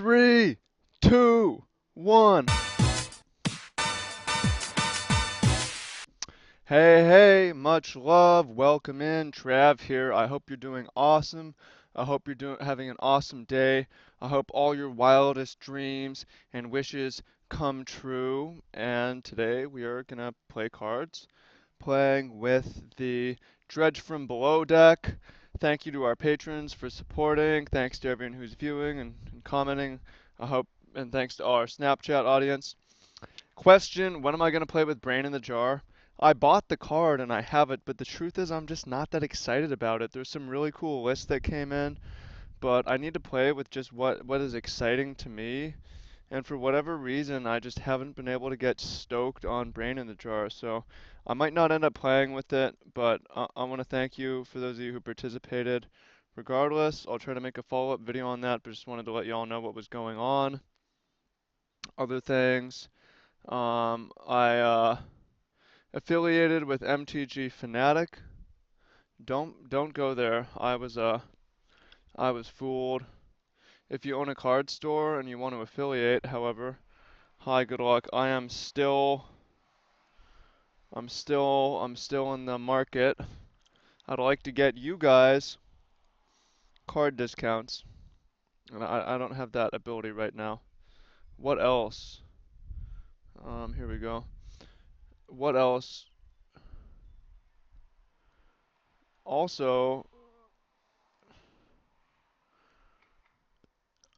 3, 2, 1. Hey, hey, much love. Welcome in. Trav here. I hope you're doing awesome. I hope you're having an awesome day. I hope all your wildest dreams and wishes come true. And today we are going to play cards, playing with the Dredge from Below deck. Thank you to our patrons for supporting. Thanks to everyone who's viewing and commenting. And thanks to all our Snapchat audience. Question, when am I going to play with Brain in the Jar? I bought the card and I have it, but the truth is I'm just not that excited about it. There's some really cool lists that came in, but I need to play with just what is exciting to me. And for whatever reason, I just haven't been able to get stoked on Brain in the Jar. So I might not end up playing with it, but I want to thank you for those of you who participated. Regardless, I'll try to make a follow-up video on that, but just wanted to let y'all know what was going on. Other things. I affiliated with MTG Fanatic. Don't go there. I was fooled. If you own a card store and you want to affiliate, however, hi, good luck. I'm still in the market. I'd like to get you guys card discounts. And I don't have that ability right now. What else? Here we go. What else? Also,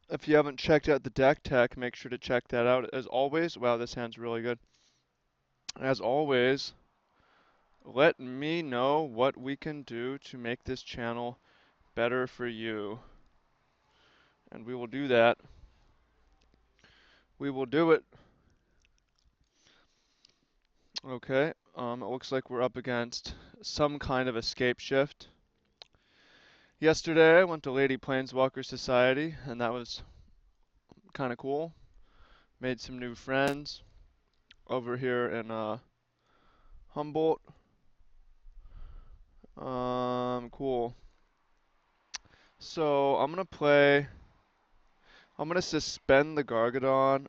if you haven't checked out the deck tech, make sure to check that out. As always, wow, this hand's really good. As always, let me know what we can do to make this channel better for you. And we will do that. We will do it. Okay, it looks like we're up against some kind of escape shift. Yesterday, I went to Lady Planeswalker Society, and that was kind of cool. Made some new friends over here in Humboldt. Cool. So I'm gonna suspend the Gargadon.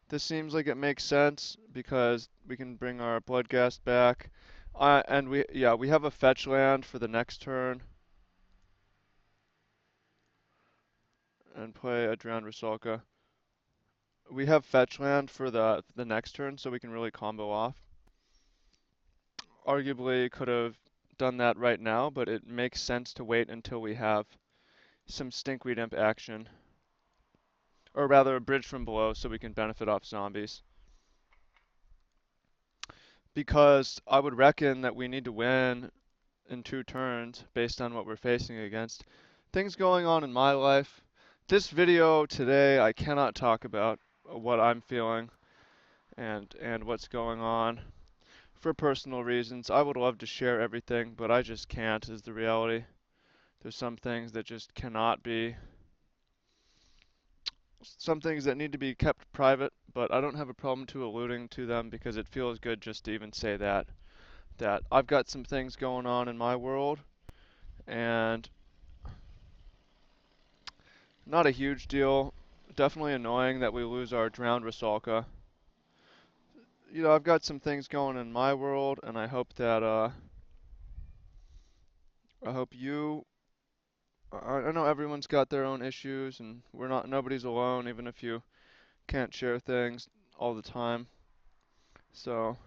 This seems like it makes sense because we can bring our Bloodghast back. And we have a fetch land for the next turn. And play a Drowned Rusalka. We have fetch land for the next turn, so we can really combo off. Arguably could have done that right now, but it makes sense to wait until we have some Stinkweed Imp action. Or rather, a Bridge from Below so we can benefit off zombies. Because I would reckon that we need to win in 2 turns based on what we're facing against. Things going on in my life. This video today, I cannot talk about what I'm feeling and what's going on for personal reasons. I would love to share everything, but I just can't, is the reality. There's some things that just cannot be. Some things that need to be kept private, but I don't have a problem to alluding to them because it feels good just to even say that I've got some things going on in my world, and not a huge deal. Definitely annoying that we lose our Drowned Rusalka. You know, I've got some things going in my world, and I hope that I hope you. I know everyone's got their own issues, and nobody's alone, even if you can't share things all the time. So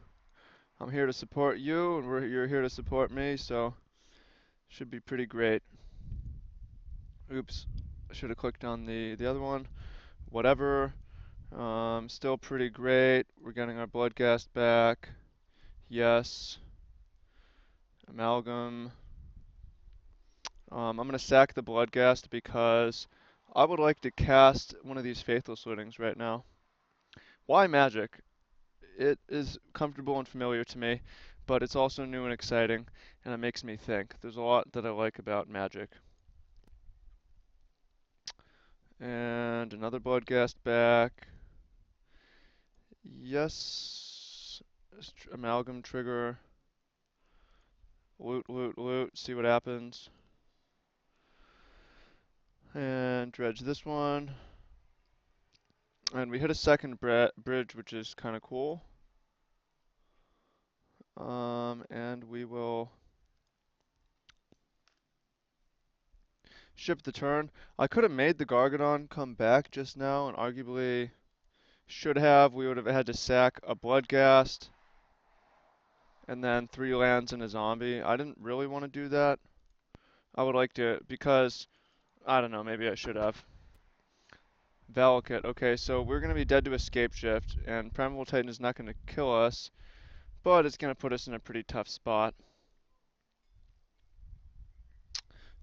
I'm here to support you, and you're here to support me, so should be pretty great. Oops, I should have clicked on the other one. Whatever. Still pretty great. We're getting our Bloodghast back. Yes. Amalgam. I'm gonna sack the Bloodghast because I would like to cast one of these Faithless Winnings right now. Why Magic? It is comfortable and familiar to me, but it's also new and exciting, and it makes me think. There's a lot that I like about Magic. And another Bloodghast back. Yes. Amalgam trigger. Loot, loot, loot. See what happens. And dredge this one. And we hit a second bridge, which is kind of cool. And we will ship the turn. I could have made the Gargadon come back just now, and arguably should have. We would have had to sack a Bloodghast and then 3 lands and a zombie. I didn't really want to do that. I would like to, because, I don't know, maybe I should have. Valakut. Okay, so we're going to be dead to Escape Shift, and Primeval Titan is not going to kill us, but it's going to put us in a pretty tough spot.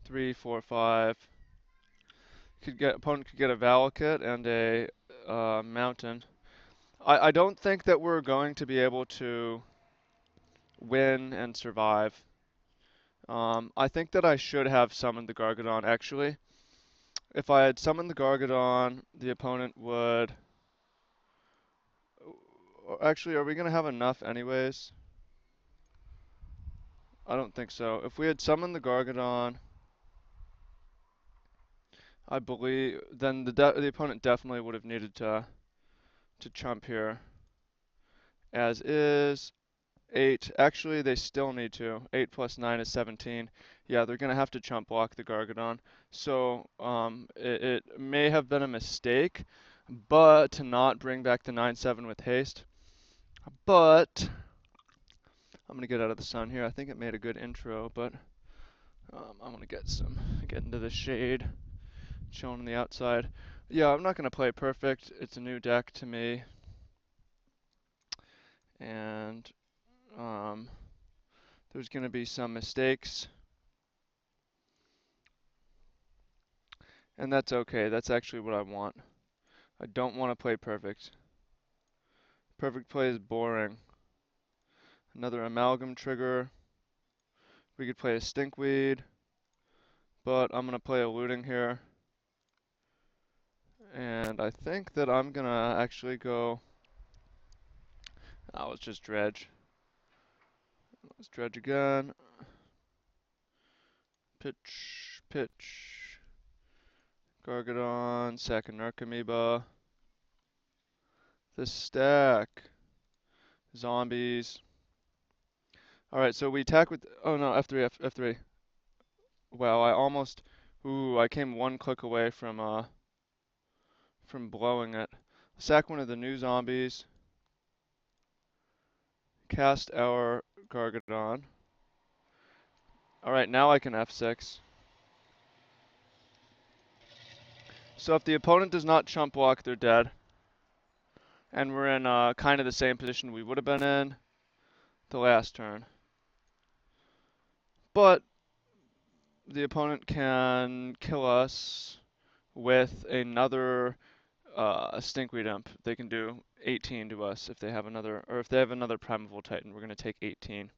3, 4, 5. Opponent could get a Valakut and a Mountain. I don't think that we're going to be able to win and survive. I think that I should have summoned the Gargadon, actually. If I had summoned the Gargadon, the opponent would... Actually, are we going to have enough anyways? I don't think so. If we had summoned the Gargadon, I believe, then the opponent definitely would have needed to chump here. As is 8. Actually, they still need to. 8 plus 9 is 17. Yeah, they're going to have to chump block the Gargadon. So it may have been a mistake, but to not bring back the 9/7 with haste. But I'm going to get out of the sun here. I think it made a good intro, but I'm going to get into the shade, chilling on the outside. Yeah, I'm not going to play perfect. It's a new deck to me. And there's going to be some mistakes. And that's okay. That's actually what I want. I don't want to play perfect. Perfect play is boring. Another amalgam trigger. We could play a stinkweed, but I'm going to play a looting here. And I think that I'm going to actually go... let's just dredge. Let's dredge again. Pitch, pitch. Gargadon, second Narcomoeba. The stack. Zombies. Alright, so we attack with... Oh no, F3, F3. Wow, I almost... Ooh, I came one click away from blowing it. Sack one of the new zombies. Cast our Gargadon. Alright, now I can F6. So if the opponent does not chump block, they're dead. And we're in kind of the same position we would have been in the last turn. But the opponent can kill us with another Stinkweed Imp. They can do 18 to us if they have another, or if they have another Primeval Titan, we're going to take 18.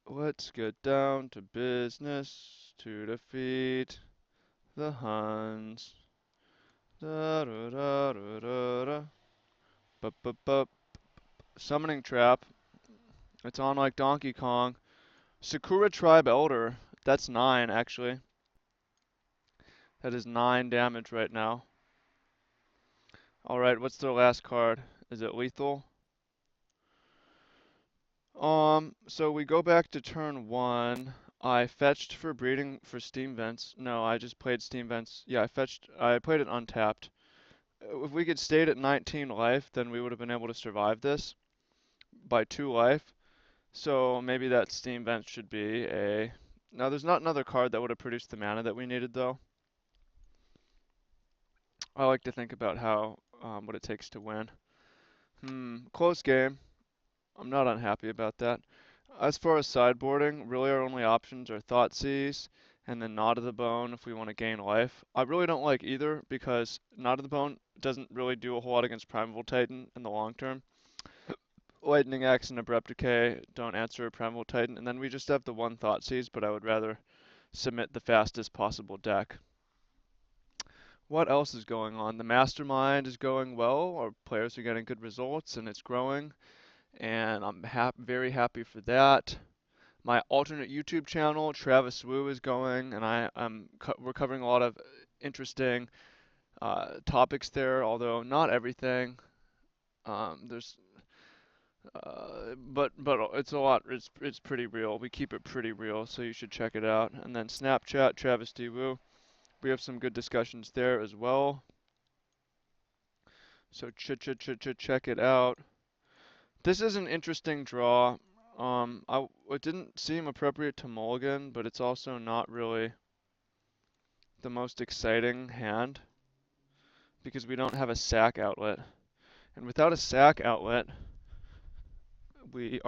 Let's get down to business to defeat the Huns. Da da da da da da. Bup bup bup. Summoning Trap. It's on like Donkey Kong. Sakura Tribe Elder. That's 9 actually. That is 9 damage right now. Alright, what's their last card? Is it lethal? So we go back to turn 1. I fetched for breeding for Steam Vents. No, I just played Steam Vents. Yeah, I played it untapped. If we could stayed at 19 life, then we would have been able to survive this by 2 life. So maybe that Steam Vent should be a... Now there's not another card that would have produced the mana that we needed though. I like to think about how, what it takes to win. Close game. I'm not unhappy about that. As far as sideboarding, really our only options are Thoughtseize and then Knot of the Bone if we want to gain life. I really don't like either because Knot of the Bone doesn't really do a whole lot against Primeval Titan in the long term. Lightning Axe and Abrupt Decay don't answer a Primeval Titan, and then we just have the one Thoughtseize, but I would rather submit the fastest possible deck. What else is going on? The Mastermind is going well, our players are getting good results, and it's growing, and I'm very happy for that. My alternate YouTube channel, Travis Wu, is going, and we're covering a lot of interesting topics there, although not everything. There's but it's a lot. It's pretty real. We keep it pretty real, so you should check it out. And then Snapchat, Travis D Wu. We have some good discussions there as well. So check it out. This is an interesting draw. It didn't seem appropriate to mulligan, but it's also not really the most exciting hand because we don't have a sack outlet. And without a sack outlet, we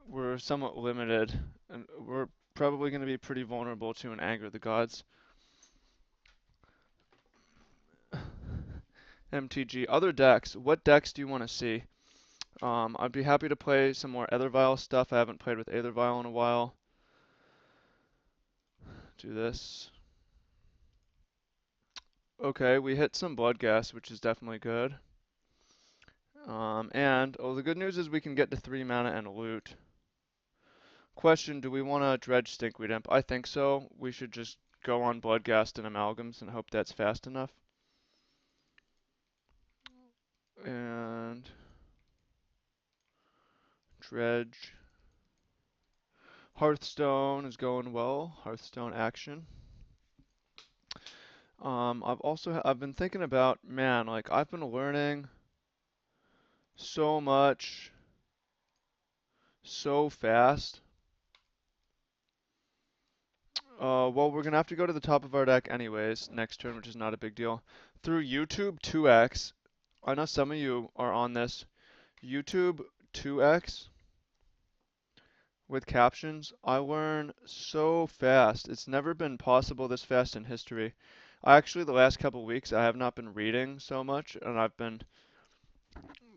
we're somewhat limited, and we're probably going to be pretty vulnerable to an Anger of the Gods. MTG. Other decks. What decks do you want to see? I'd be happy to play some more Aethervial stuff. I haven't played with Aethervial in a while. Do this. Okay, we hit some Bloodghast, which is definitely good. The good news is we can get to 3 mana and loot. Question, do we want to dredge Stinkweed Imp? I think so. We should just go on Bloodghast and Amalgams and hope that's fast enough. And dredge. Hearthstone is going well. Hearthstone action. I've been thinking about, man, like I've been learning so much so fast. Well, we're gonna have to go to the top of our deck anyways next turn, which is not a big deal. Through YouTube 2x, I know some of you are on this. YouTube 2x with captions, I learn so fast. It's never been possible this fast in history. The last couple weeks, I have not been reading so much, and I've been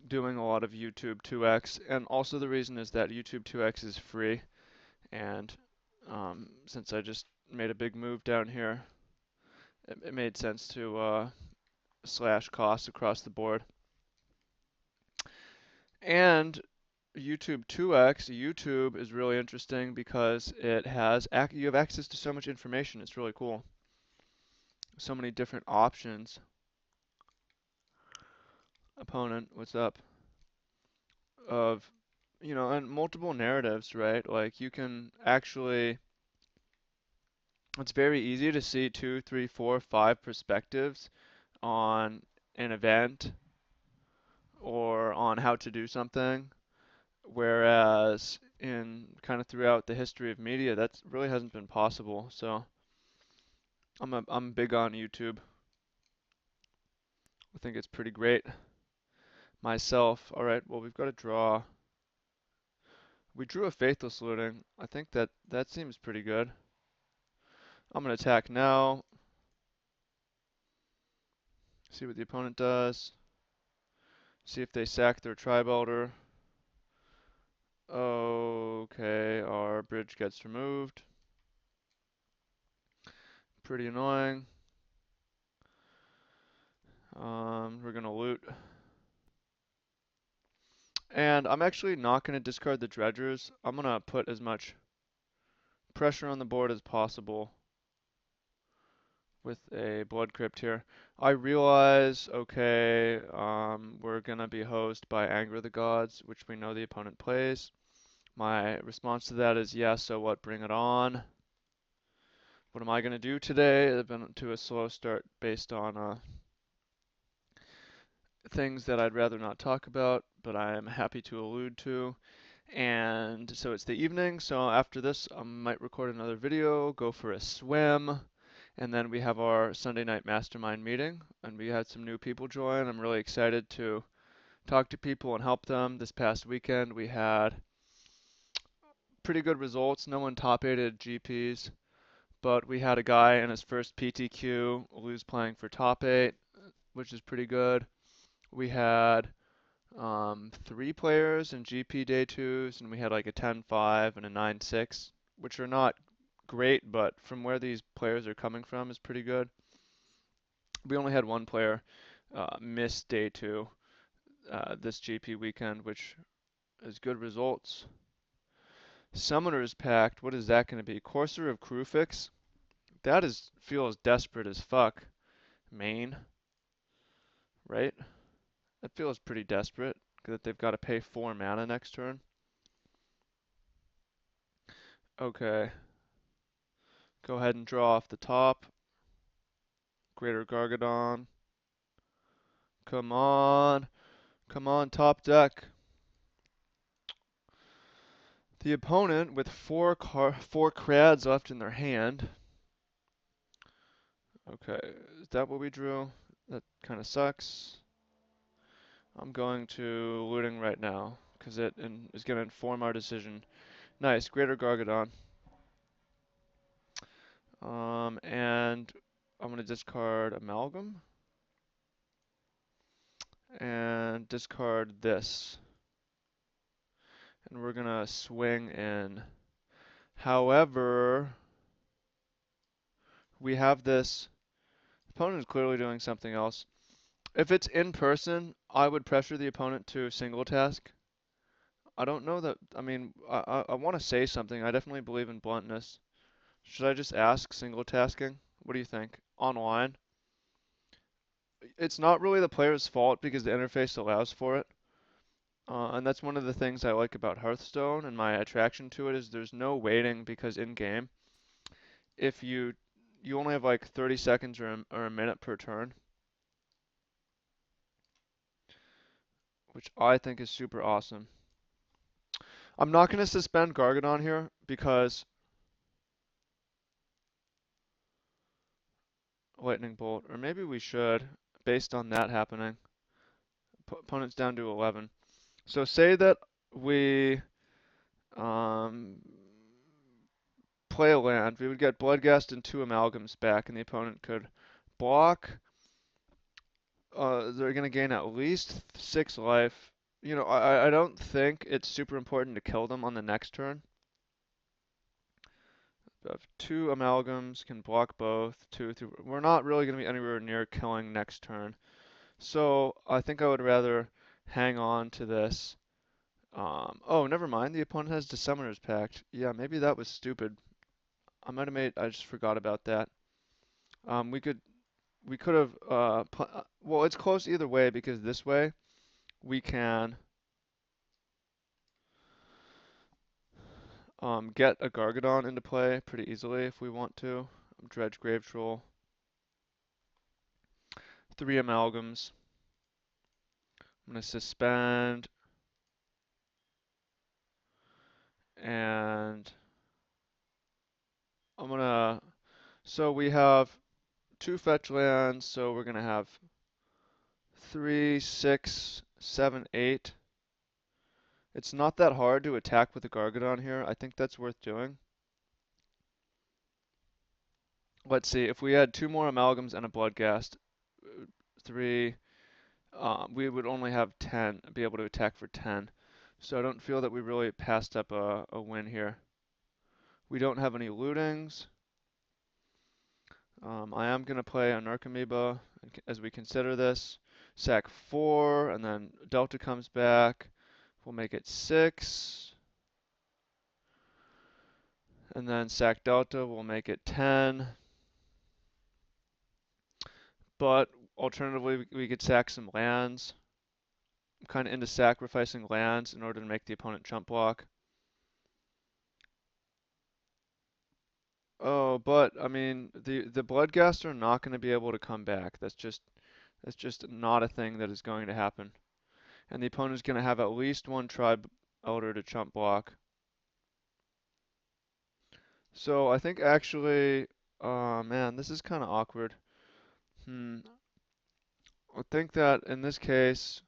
doing a lot of YouTube 2x. And also the reason is that YouTube 2x is free, and since I just made a big move down here, it made sense to slash costs across the board. And YouTube 2x, YouTube is really interesting because you have access to so much information. It's really cool. So many different options. Opponent, what's up? Of, and multiple narratives, right? Like you can actually, it's very easy to see 2, 3, 4, 5 perspectives on an event or on how to do something. Whereas in kind of throughout the history of media, that really hasn't been possible. So I'm big on YouTube. I think it's pretty great myself. All right, well we've got to draw. We drew a Faithless Looting. I think that seems pretty good. I'm gonna attack now. See what the opponent does. See if they sack their Tribe Elder. Okay, our bridge gets removed. Pretty annoying. We're gonna loot. And I'm actually not going to discard the dredgers. I'm going to put as much pressure on the board as possible with a Blood Crypt here. I realize, okay, we're going to be hosed by Anger of the Gods, which we know the opponent plays. My response to that is, yeah, so what, bring it on. What am I going to do today? I've been to a slow start based on things that I'd rather not talk about, but I am happy to allude to. And so it's the evening, so after this I might record another video, go for a swim, and then we have our Sunday night mastermind meeting, and we had some new people join. I'm really excited to talk to people and help them. This past weekend we had pretty good results. No one top 8'd GPs, but we had a guy in his first PTQ lose playing for top 8, which is pretty good. We had 3 players in GP day 2s, and we had like a 10-5 and a 9-6, which are not great, but from where these players are coming from is pretty good. We only had 1 player miss day 2 this GP weekend, which is good results. Summoner's Pact, what is that going to be? Courser of Crewfix? That feels desperate as fuck. Main, right? That feels pretty desperate that they've got to pay 4 mana next turn. Okay. Go ahead and draw off the top. Greater Gargadon. Come on. Come on, top deck. The opponent with four Crads left in their hand. Okay, is that what we drew? That kind of sucks. I'm going to looting right now because it is going to inform our decision. Nice, Greater Gargadon. And I'm going to discard Amalgam and discard this. And we're going to swing in. However, we have this. The opponent is clearly doing something else. If it's in person, I would pressure the opponent to single task. I don't know that. I mean, I want to say something. I definitely believe in bluntness. Should I just ask single tasking? What do you think? Online? It's not really the player's fault because the interface allows for it. And that's one of the things I like about Hearthstone and my attraction to it is there's no waiting because in game, if you only have like 30 seconds or a minute per turn, which I think is super awesome. I'm not going to suspend Gargadon here because Lightning Bolt, or maybe we should, based on that happening. Opponent's down to 11. So say that we um, play a land, we would get Bloodghast and 2 Amalgams back, and the opponent could block. They're going to gain at least 6 life. You know, I don't think it's super important to kill them on the next turn. 2 Amalgams can block both. 2, 3. We're not really going to be anywhere near killing next turn. So I think I would rather hang on to this. Oh, never mind. The opponent has the Summoner's Pact. Yeah, maybe that was stupid. I just forgot about that. Um, we could, we could have, well, it's close either way because this way we can get a Gargadon into play pretty easily if we want to. Dredge Grave Troll. 3 Amalgams. I'm going to suspend. And I'm going to, so we have 2 fetch lands, so we're going to have 3, 6, 7, 8. It's not that hard to attack with a Gargadon here. I think that's worth doing. Let's see, if we had 2 more Amalgams and a Bloodghast, 3, we would only have 10, be able to attack for 10. So I don't feel that we really passed up a win here. We don't have any lootings. I am going to play a Narcomoeba as we consider this. Sack 4, and then Delta comes back. We'll make it 6. And then sack Delta, we'll make it 10. But alternatively, we could sack some lands. I'm kind of into sacrificing lands in order to make the opponent chump block. Oh, but I mean, the Bloodghasts are not going to be able to come back. That's just not a thing that is going to happen. And the opponent is going to have at least 1 Tribe Elder to chump block. So I think actually, man, this is kind of awkward. I think that in this case,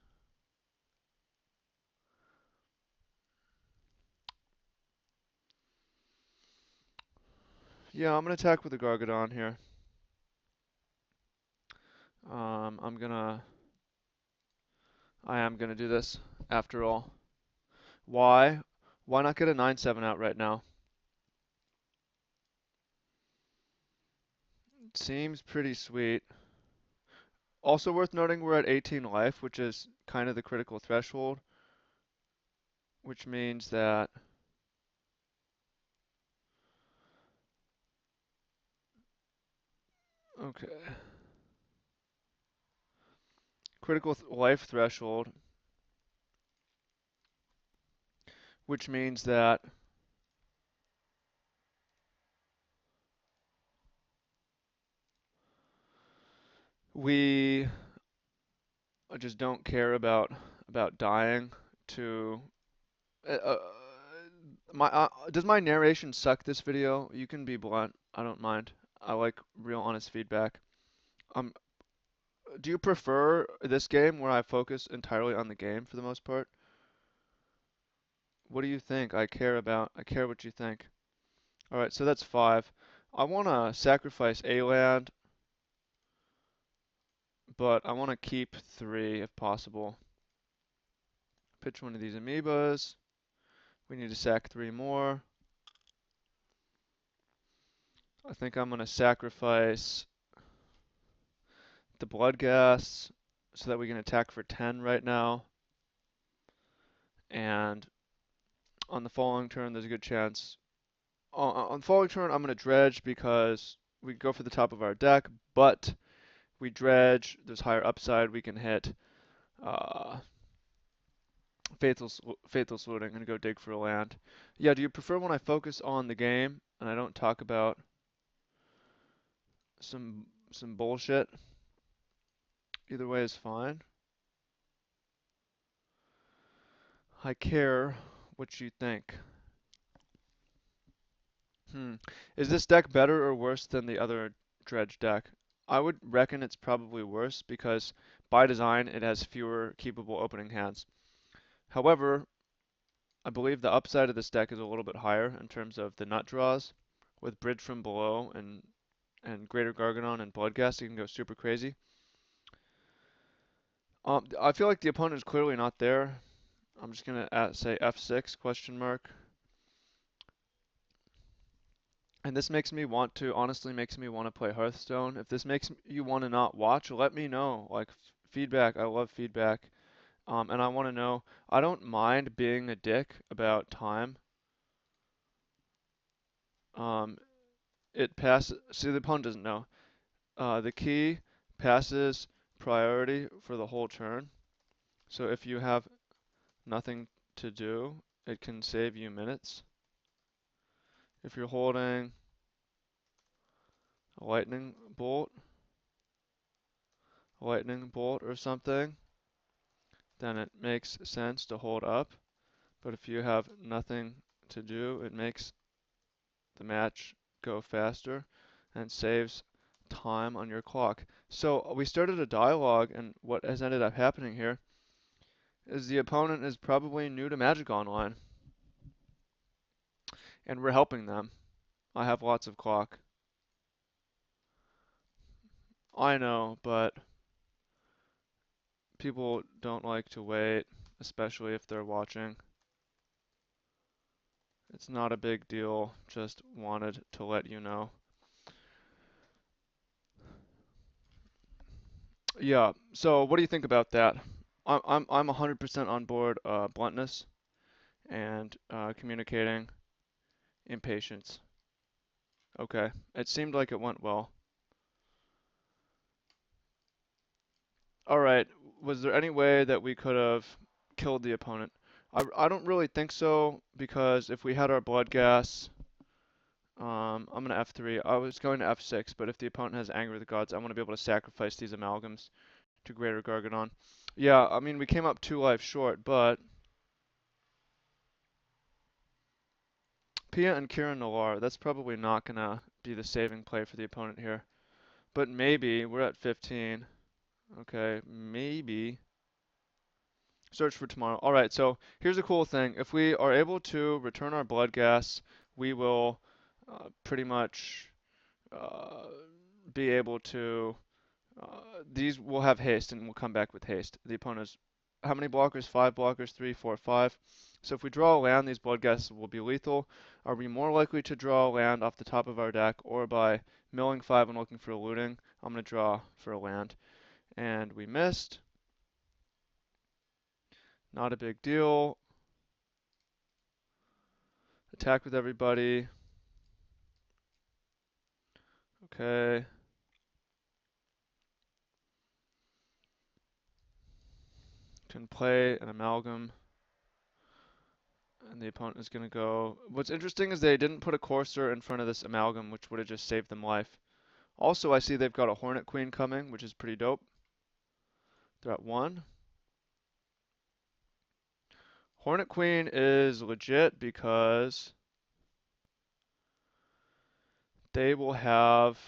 yeah, I'm gonna attack with the Gargadon here. I am gonna do this after all. Why? Why not get a 9/7 out right now? Seems pretty sweet. Also worth noting, we're at 18 life, which is kind of the critical threshold, which means that Okay. Critical life threshold, which means that we just don't care about dying to uh, uh, my does my narration suck this video? You can be blunt. I don't mind. I like real honest feedback. Um do you prefer this game where I focus entirely on the game for the most part? What do you think? I care what you think. All right, so that's 5. I want to sacrifice a land, but I want to keep 3 if possible. Pitch one of these amoebas. We need to sack 3 more. I think I'm going to sacrifice the blood gas so that we can attack for 10 right now. And on the following turn, there's a good chance. On the following turn, I'm going to dredge because we go for the top of our deck, but we dredge, there's higher upside, we can hit uh, Faithful Saluting. I'm going to go dig for a land. Yeah, do you prefer when I focus on the game and I don't talk about some bullshit? Either way is fine. I care what you think. Is this deck better or worse than the other Dredge deck? I would reckon it's probably worse because by design it has fewer keepable opening hands. However, I believe the upside of this deck is a little bit higher in terms of the nut draws. With Bridge from Below and Greater Gargadon and Bloodghast, you can go super crazy. I feel like the opponent is clearly not there. I'm just gonna say F6 question mark. And this makes me want to, honestly makes me want to play Hearthstone. If this makes you want to not watch, let me know. Like feedback, I love feedback. And I want to know, I don't mind being a dick about time. Um, it passes, see the opponent doesn't know. The key passes priority for the whole turn. So if you have nothing to do, it can save you minutes. If you're holding a lightning bolt or something, then it makes sense to hold up. But if you have nothing to do, it makes the match go faster and saves time on your clock. So we started a dialogue, and what has ended up happening here is the opponent is probably new to Magic Online, and we're helping them. I have lots of clock. I know, but people don't like to wait, especially if they're watching. It's not a big deal, just wanted to let you know. Yeah, so what do you think about that? I'm 100% on board bluntness and communicating impatience. Okay, it seemed like it went well. All right, was there any way that we could have killed the opponent? I don't really think so because if we had our blood gas, I'm gonna F3. I was going to F6, but if the opponent has Anger of the Gods, I want to be able to sacrifice these amalgams to Greater Gargadon. Yeah, I mean we came up 2 lives short, but Pia and Kieran Nalar, that's probably not gonna be the saving play for the opponent here. But maybe we're at 15. Okay, maybe. Search for tomorrow. All right, so here's a cool thing. If we are able to return our blood gas, we will pretty much uh, be able to. These will have haste and will come back with haste. The opponent's how many blockers? 5 blockers, 3, 4, 5. So if we draw a land, these blood gases will be lethal. Are we more likely to draw a land off the top of our deck or by milling 5 and looking for a looting? I'm going to draw for a land. And we missed. Not a big deal. Attack with everybody. Okay. Can play an amalgam, and the opponent is going to go. What's interesting is they didn't put a courser in front of this amalgam, which would have just saved them life. Also, I see they've got a Hornet Queen coming, which is pretty dope. They're at 1. Hornet Queen is legit because they will have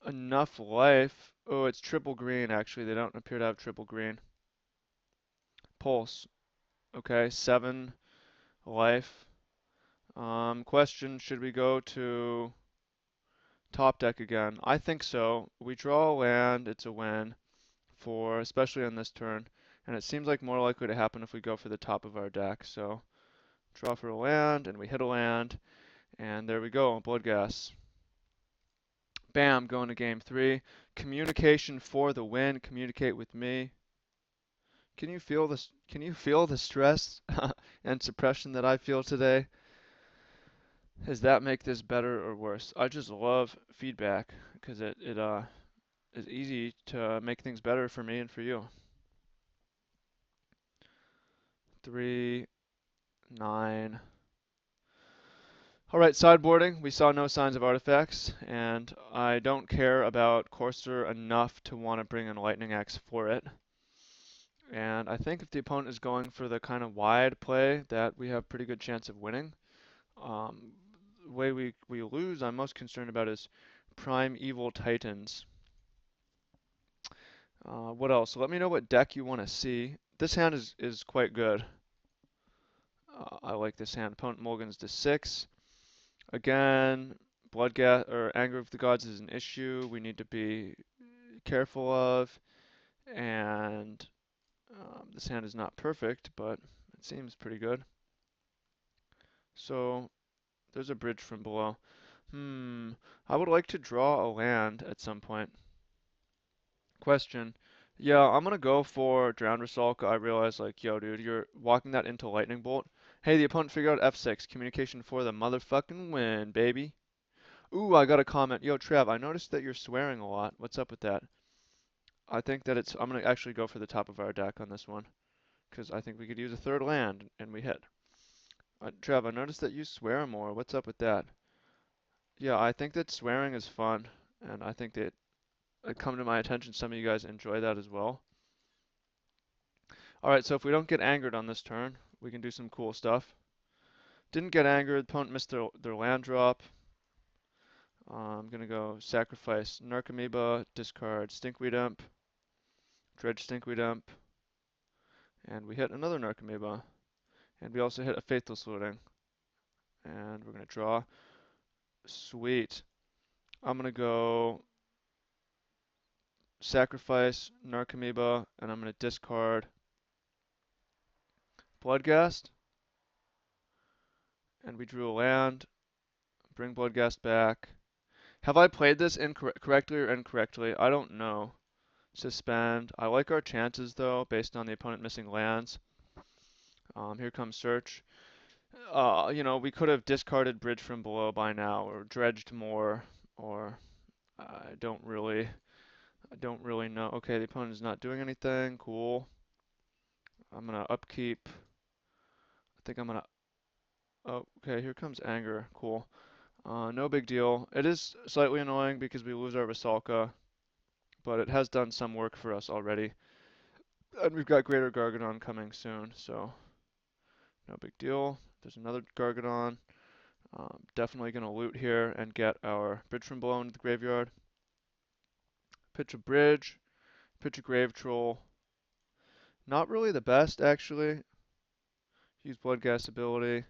enough life. Oh, it's triple green, actually. They don't appear to have triple green. Pulse. Okay, 7 life. Question, should we go to top deck again? I think so. We draw a land, it's a win, especially on this turn. And it seems like more likely to happen if we go for the top of our deck. So, draw for a land, and we hit a land. And there we go, Bloodghast. Bam, going to game 3. Communication for the win. Communicate with me. Can you feel this? Can you feel the stress and suppression that I feel today? Does that make this better or worse? I just love feedback because it is easy to make things better for me and for you. 3, 9. All right, sideboarding. We saw no signs of artifacts, and I don't care about Courser enough to want to bring in Lightning Axe for it. And I think if the opponent is going for the kind of wide play, that we have pretty good chance of winning. The way we lose, I'm most concerned about is Primeval Titans. What else? Let me know what deck you want to see. This hand is quite good. I like this hand. Opponent mulligans to 6. Again, Bloodghast or Anger of the Gods is an issue we need to be careful of, and this hand is not perfect, but it seems pretty good. So there's a bridge from below. I would like to draw a land at some point. Question. Yeah, I'm gonna go for Drowned Rusalka. I realize, like, yo, dude, you're walking that into Lightning Bolt. Hey, the opponent figured out F6. Communication for the motherfucking win, baby. Ooh, I got a comment. Yo, Trev, I noticed that you're swearing a lot. What's up with that? I think that I'm gonna actually go for the top of our deck on this one, because I think we could use a third land, and we hit. Trev, I noticed that you swear more. What's up with that? Yeah, I think that swearing is fun, and I think that it come to my attention some of you guys enjoy that as well. Alright, so if we don't get angered on this turn, we can do some cool stuff. Didn't get angered, opponent missed their land drop. I'm gonna go sacrifice Narcomoeba, discard Stinkweed Imp, dredge Stinkweed Imp, and we hit another Narcomoeba. And we also hit a Faithless Looting. And we're gonna draw. Sweet. I'm gonna go sacrifice Narcomoeba, and I'm gonna discard Bloodghast. And we drew a land. Bring Bloodghast back. Have I played this correctly or incorrectly? I don't know. Suspend. I like our chances though, based on the opponent missing lands. Here comes Search. You know, we could have discarded Bridge from Below by now, or dredged more, or I don't really know. Okay, the opponent is not doing anything. Cool. I'm gonna upkeep. I think I'm gonna. Oh, okay, here comes Anger. Cool. No big deal. It is slightly annoying because we lose our Rusalka, but it has done some work for us already. And we've got Greater Gargadon coming soon, so no big deal. There's another Gargadon. Definitely gonna loot here and get our Bridge from Below into the graveyard. Pitch a Bridge. Pitch a Grave Troll. Not really the best, actually. Use Bloodghast ability.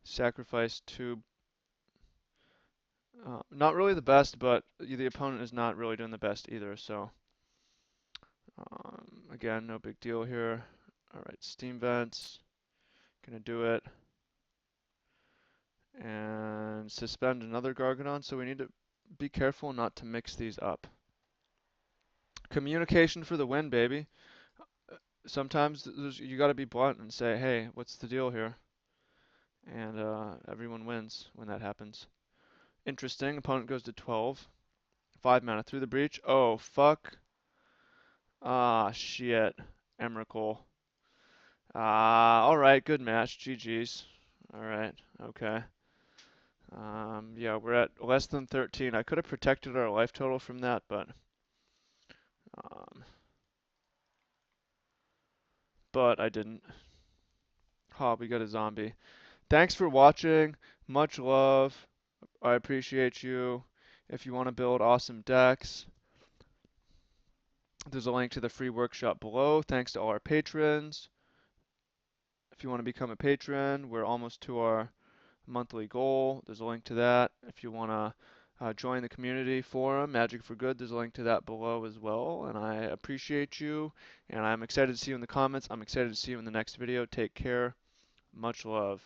Sacrifice 2. Not really the best, but the opponent is not really doing the best either, so. Again, no big deal here. Alright, Steam Vents. Gonna do it. And suspend another Gargadon, so we need to be careful not to mix these up. Communication for the win, baby. Sometimes you gotta be blunt and say, hey, what's the deal here? And everyone wins when that happens. Interesting. Opponent goes to 12. 5 mana through the breach. Oh, fuck. Ah, shit. Emrakul. Ah, alright, good match. GG's. Alright, okay. Yeah, we're at less than 13. I could have protected our life total from that, um, but I didn't. Ha, we got a zombie. Thanks for watching. Much love. I appreciate you. If you want to build awesome decks, there's a link to the free workshop below. Thanks to all our patrons. If you want to become a patron, we're almost to our monthly goal. There's a link to that. If you want to join the community forum, Magic for Good, there's a link to that below as well. And I appreciate you, and I'm excited to see you in the comments. I'm excited to see you in the next video. Take care. Much love.